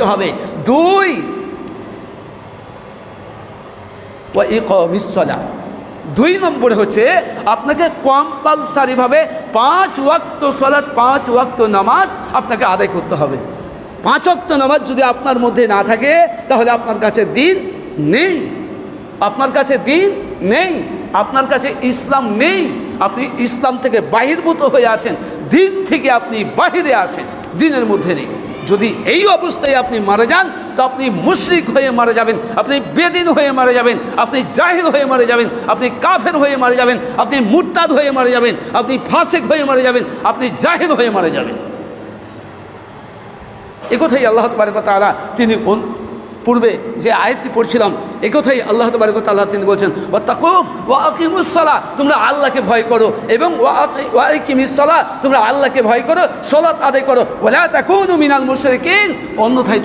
হবে। দুই, ওয়া ইকামিস সালাহ, দুই নম্বরে হচ্ছে আপনাকে কম্পালসারিভাবে 5 ওয়াক্ত সালাত, 5 ওয়াক্ত নামাজ আপনাকে আদায় করতে হবে। 5 ওয়াক্ত নামাজ যদি আপনার মধ্যে না থাকে তাহলে আপনার কাছে দিন নেই, আপনার কাছে দিন নেই, আপনার কাছে ইসলাম নেই। আপনি ইসলাম থেকে বাহির্ভূত হয়ে আছেন, দিন থেকে আপনি বাহিরে আছেন, দিনের মধ্যে নেই। যদি এই অবস্থায় আপনি মারা যান তো আপনি মুশরিক হয়ে মারা যাবেন, আপনি বেদিন হয়ে মারা যাবেন, আপনি জাহিল হয়ে মারা যাবেন, আপনি কাফের হয়ে মারা যাবেন, আপনি মুরতাদ হয়ে মারা যাবেন, আপনি ফাসিক হয়ে মারা যাবেন, আপনি জাহিল হয়ে মারা যাবেন। একথাই আল্লাহ তাবারক ওয়া তাআলা তিনি পূর্বে যে আয়াতটি পড়ছিলাম, একথাই আল্লাহ তাবারক ওয়া তাআলা তিনি বলছেন, ওয়াত্তাকু ওয়া আকিমুস সালাহ, তোমরা আল্লাহকে ভয় করো, এবং ওয়া আকিমিস সালাহ, তোমরা আল্লাহকে ভয় করো, সালাত আদায় করো, ওয়ালা তাকুনু মিনাল মুশরিকিন, অন্যথায়